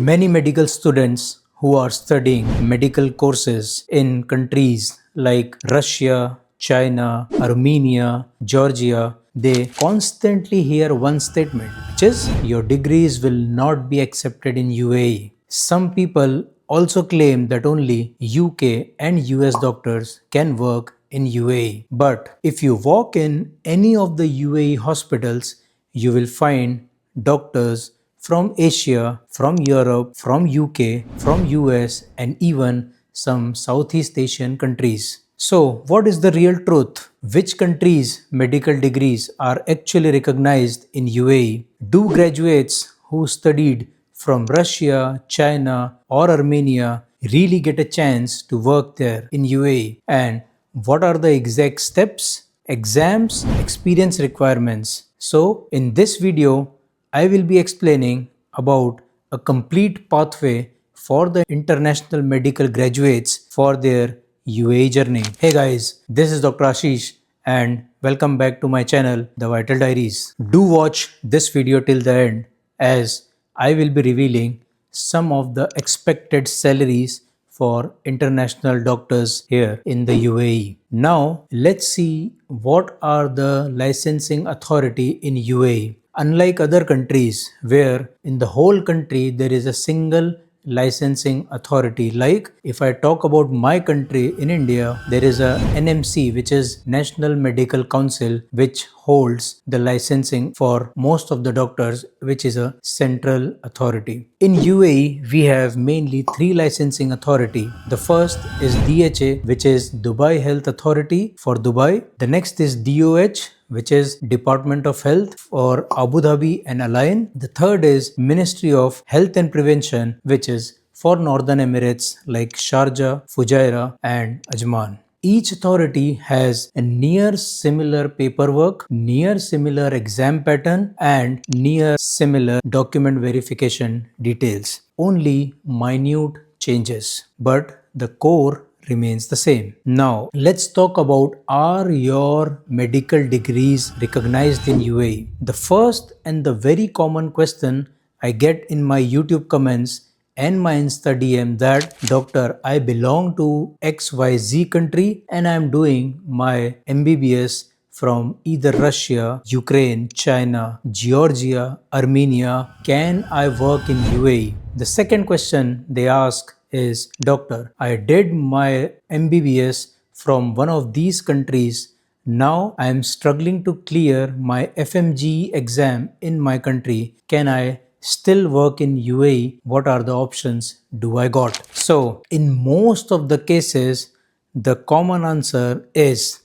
Many medical students who are studying medical courses in countries like Russia, China, Armenia, Georgia, they constantly hear one statement, which is your degrees will not be accepted in UAE. Some people also claim that only UK and US doctors can work in UAE. But if you walk in any of the UAE hospitals, you will find doctors from Asia, from Europe, from UK, from US, and even some Southeast Asian countries. So, what is the real truth? Which countries' medical degrees are actually recognized in UAE? Do graduates who studied from Russia, China, or Armenia really get a chance to work there in UAE? And what are the exact steps, exams, experience requirements? So, in this video, I will be explaining about a complete pathway for the international medical graduates for their UAE journey. Hey guys, this is Dr. Ashish and welcome back to my channel, The Vital Diaries. Do watch this video till the end as I will be revealing some of the expected salaries for international doctors here in the UAE. Now, let's see what are the licensing authority in UAE. Unlike other countries where in the whole country there is a single licensing authority, like if I talk about my country in India, there is a NMC, which is National Medical Council, which holds the licensing for most of the doctors, which is a central authority. In UAE, we have mainly three licensing authority. The first is DHA, which is Dubai Health Authority for Dubai. The next is DOH, which is Department of Health for Abu Dhabi and Al Ain. The third is Ministry of Health and Prevention, which is for Northern Emirates like Sharjah, Fujairah and Ajman. Each authority has a near similar paperwork, near similar exam pattern and near similar document verification details. Only minute changes, but the core remains the same. Now, let's talk about, are your medical degrees recognized in UAE? The first and the very common question I get in my YouTube comments and my Insta DM that, Doctor, I belong to XYZ country and I am doing my MBBS from either Russia, Ukraine, China, Georgia, Armenia. Can I work in UAE? The second question they ask is, Doctor, I did my MBBS from one of these countries. Now I am struggling to clear my FMG exam in my country. Can I still work in UAE? What are the options do I got? So in most of the cases, the common answer is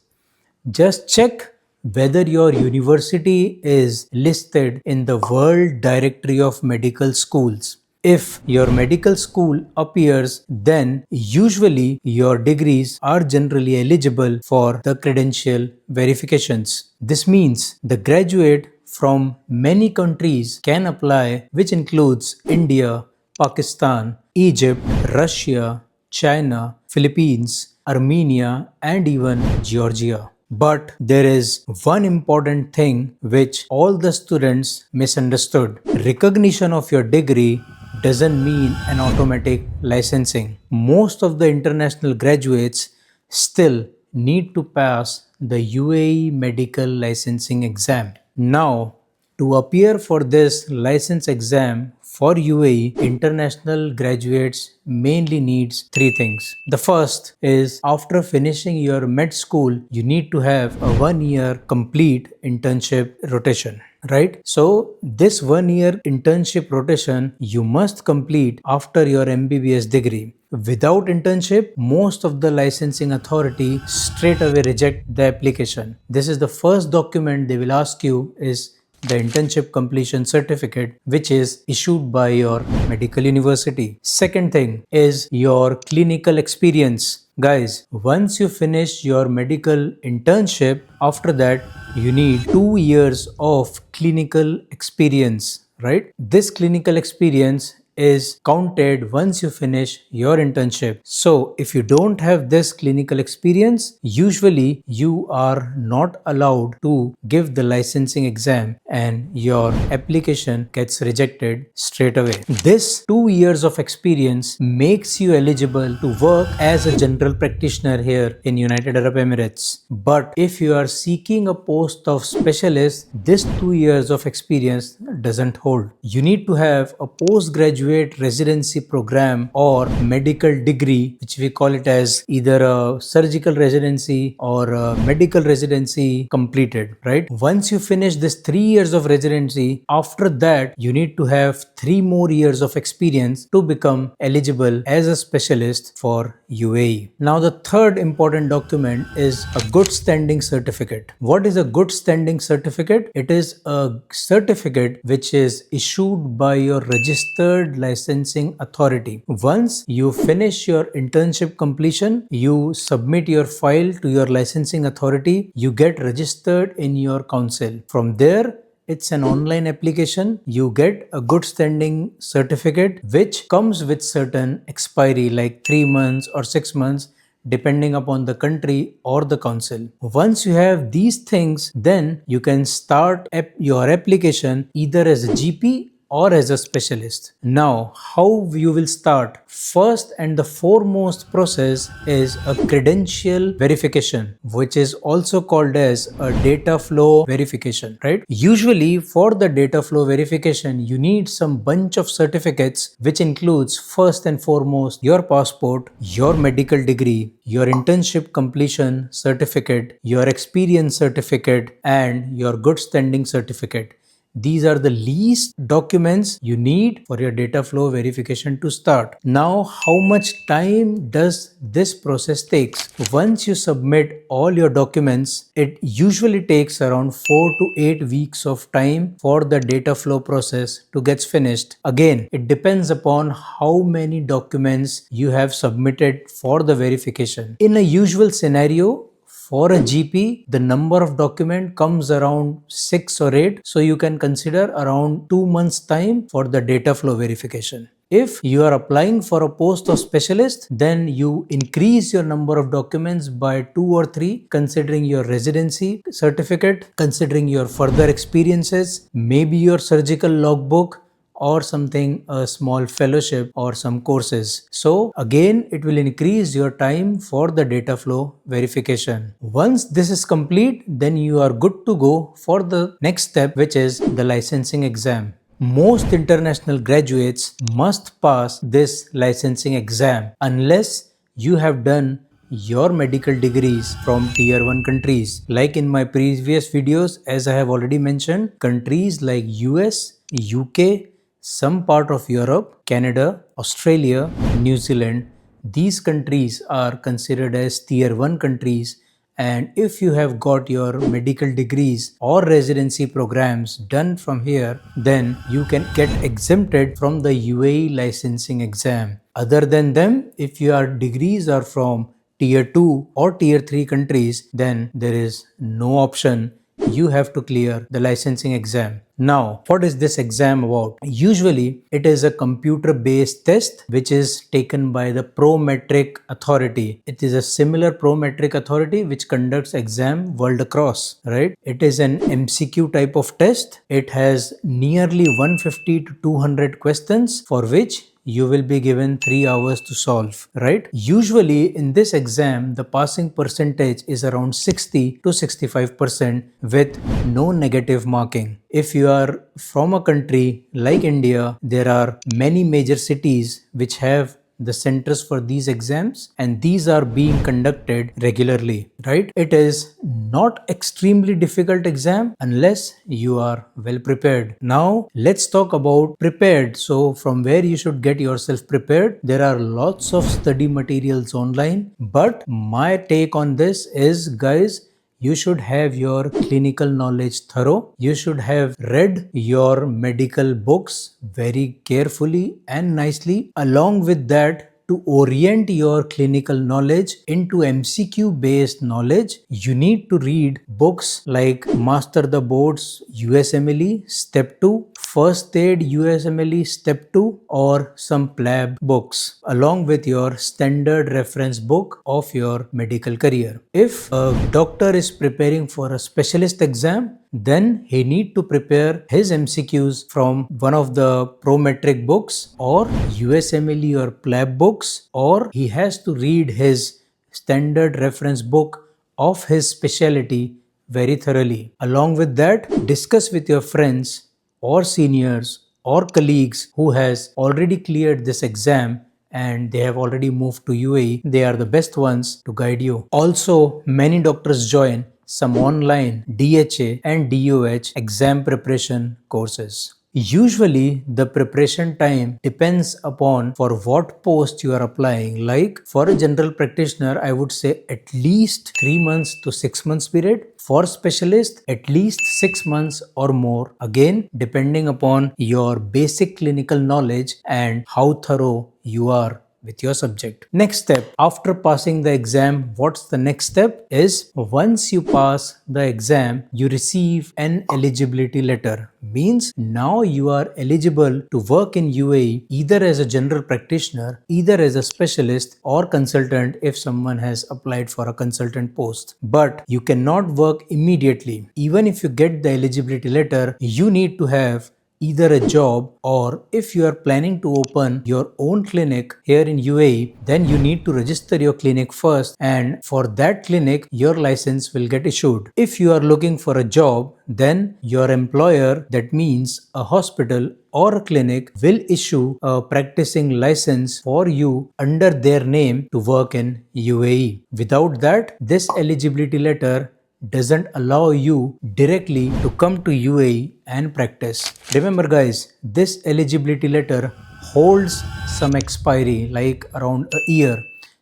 just check whether your university is listed in the World Directory of Medical Schools. If your medical school appears, then usually your degrees are generally eligible for the credential verifications. This means the graduate from many countries can apply, which includes India, Pakistan, Egypt, Russia, China, Philippines, Armenia, and even Georgia. But there is one important thing which all the students misunderstood. Recognition of your degree doesn't mean an automatic licensing. Most of the international graduates still need to pass the UAE medical licensing exam. Now, to appear for this license exam for UAE, international graduates mainly needs three things. The first is, after finishing your med school, you need to have a 1 year complete internship rotation. Right? So this 1 year internship rotation you must complete after your MBBS degree. Without internship, most of the licensing authority straight away reject the application. This is the first document they will ask you is the internship completion certificate, which is issued by your medical university. Second thing is your clinical experience. Guys, once you finish your medical internship, after that you need 2 years of clinical experience, right? This clinical experience is counted once you finish your internship. So if you don't have this clinical experience, usually you are not allowed to give the licensing exam and your application gets rejected straight away. This 2 years of experience makes you eligible to work as a general practitioner here in United Arab Emirates. But if you are seeking a post of specialist, this 2 years of experience doesn't hold. You need to have a postgraduate residency program or medical degree, which we call it as either a surgical residency or a medical residency completed, right? Once you finish this 3 years of residency, after that you need to have 3 more years of experience to become eligible as a specialist for UAE. Now the third important document is a good standing certificate. What is a good standing certificate? It is a certificate which is issued by your registered licensing authority. Once you finish your internship completion, you submit your file to your licensing authority, you get registered in your council. From there, it's an online application. You get a good standing certificate which comes with certain expiry like 3 months or 6 months depending upon the country or the council. Once you have these things, then you can start your application either as a GP or as a specialist. Now, how you will start? First and the foremost process is a credential verification, which is also called as a data flow verification, right? Usually for the data flow verification, you need some bunch of certificates, which includes first and foremost your passport, your medical degree, your internship completion certificate, your experience certificate, and your good standing certificate. These are the least documents you need for your data flow verification to start. Now, how much time does this process takes? Once you submit all your documents, it usually takes around 4 to 8 weeks of time for the data flow process to get finished. Again, it depends upon how many documents you have submitted for the verification. In a usual scenario, for a GP, the number of document comes around 6 or 8. So you can consider around 2 months time for the data flow verification. If you are applying for a post of specialist, then you increase your number of documents by 2 or 3, considering your residency certificate, considering your further experiences, maybe your surgical logbook, or something, a small fellowship or some courses. So again, it will increase your time for the data flow verification. Once this is complete, then you are good to go for the next step, which is the licensing exam. Most international graduates must pass this licensing exam unless you have done your medical degrees from tier 1 countries. Like in my previous videos, as I have already mentioned, countries like US, UK, some part of Europe, Canada, Australia, New Zealand, these countries are considered as tier 1 countries, and if you have got your medical degrees or residency programs done from here, then you can get exempted from the UAE licensing exam. Other than them, if your degrees are from tier 2 or tier 3 countries, then there is no option. You have to clear the licensing exam. Now, what is this exam about? Usually, it is a computer-based test which is taken by the Prometric Authority. It is a similar Prometric Authority which conducts exam world across, right? It is an MCQ type of test. It has nearly 150 to 200 questions for which you will be given 3 hours to solve, right? Usually in this exam, the passing percentage is around 60 to 65% with no negative marking. If you are from a country like India, there are many major cities which have the centers for these exams, and these are being conducted regularly, right? It is not extremely difficult exam unless you are well prepared. Now let's talk about prepared. So from where you should get yourself prepared, there are lots of study materials online, but my take on this is, guys, you should have your clinical knowledge thorough. You should have read your medical books very carefully and nicely. Along with that, to orient your clinical knowledge into MCQ based knowledge, you need to read books like Master the Boards USMLE Step 2, first aid USMLE step 2 or some PLAB books along with your standard reference book of your medical career. If a doctor is preparing for a specialist exam, then he need to prepare his MCQs from one of the Prometric books or USMLE or PLAB books, or he has to read his standard reference book of his specialty very thoroughly. Along with that, discuss with your friends or seniors or colleagues who has already cleared this exam and they have already moved to UAE. They are the best ones to guide you. Also, many doctors join some online DHA and DOH exam preparation courses. Usually the preparation time depends upon for what post you are applying. Like for a general practitioner, I would say at least 3 months to 6 months period. For specialist, at least 6 months or more. Again, depending upon your basic clinical knowledge and how thorough you are with your subject. Next step, after passing the exam, what's the next step is once you pass the exam, you receive an eligibility letter. Means now you are eligible to work in UAE either as a general practitioner, either as a specialist or consultant if someone has applied for a consultant post. But you cannot work immediately. Even if you get the eligibility letter, you need to have either a job, or if you are planning to open your own clinic here in UAE, then you need to register your clinic first, and for that clinic your license will get issued. If you are looking for a job, then your employer, that means a hospital or a clinic, will issue a practicing license for you under their name to work in UAE. Without that, this eligibility letter doesn't allow you directly to come to UAE and practice. Remember guys, this eligibility letter holds some expiry like around a year.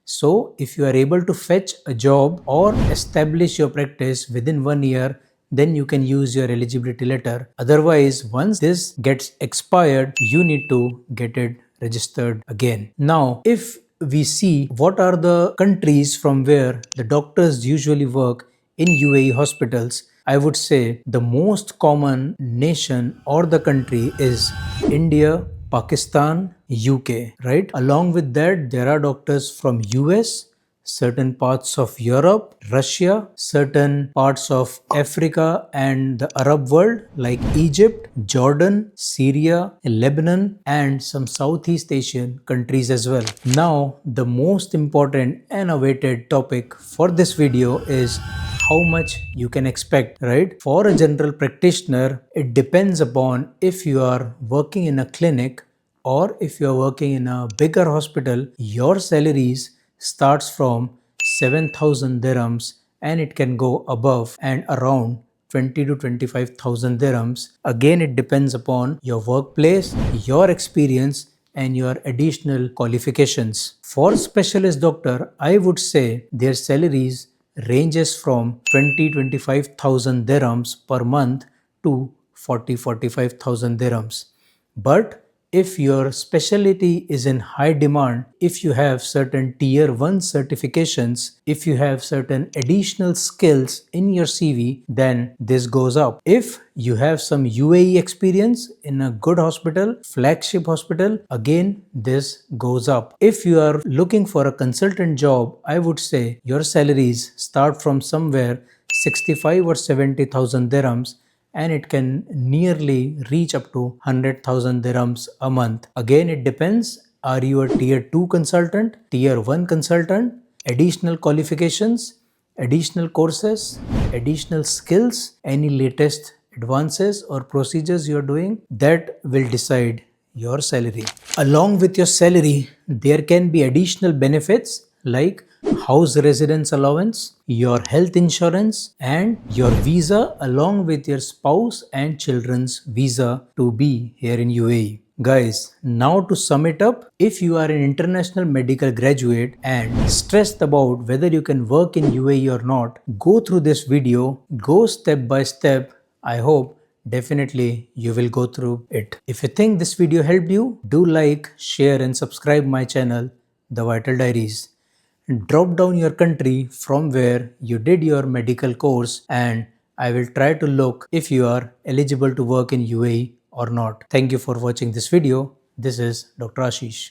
So if you are able to fetch a job or establish your practice within 1 year, then you can use your eligibility letter. Otherwise, once this gets expired, you need to get it registered again. Now, if we see what are the countries from where the doctors usually work in UAE hospitals, I would say the most common nation or the country is India, Pakistan, UK, right? Along with that, there are doctors from US, certain parts of Europe, Russia, certain parts of Africa and the Arab world like Egypt, Jordan, Syria, Lebanon, and some Southeast Asian countries as well. Now, the most important and awaited topic for this video is how much you can expect, right? For a general practitioner, it depends upon if you are working in a clinic or if you are working in a bigger hospital. Your salaries starts from 7,000 dirhams and it can go above and around 20 to 25,000 dirhams. Again, it depends upon your workplace, your experience, and your additional qualifications. For specialist doctor, I would say their salaries ranges from 20-25,000 dirhams per month to 40-45,000 dirhams. But if your specialty is in high demand, if you have certain tier 1 certifications, if you have certain additional skills in your CV, then this goes up. If you have some UAE experience in a good hospital, flagship hospital, again this goes up. If you are looking for a consultant job, I would say your salaries start from somewhere 65 or 70,000 dirhams and it can nearly reach up to 100,000 dirhams a month. Again, it depends. Are you a tier 2 consultant, tier 1 consultant, additional qualifications, additional courses, additional skills, any latest advances or procedures you are doing? That will decide your salary. Along with your salary, there can be additional benefits like house residence allowance, your health insurance, and your visa along with your spouse and children's visa to be here in UAE. Guys, now to sum it up, if you are an international medical graduate and stressed about whether you can work in UAE or not, go through this video, go step by step. I hope definitely you will go through it. If you think this video helped you, do like, share and subscribe my channel, The Vital Diaries. Drop down your country from where you did your medical course and I will try to look if you are eligible to work in UAE or not. Thank you for watching this video. This is Dr. Ashish.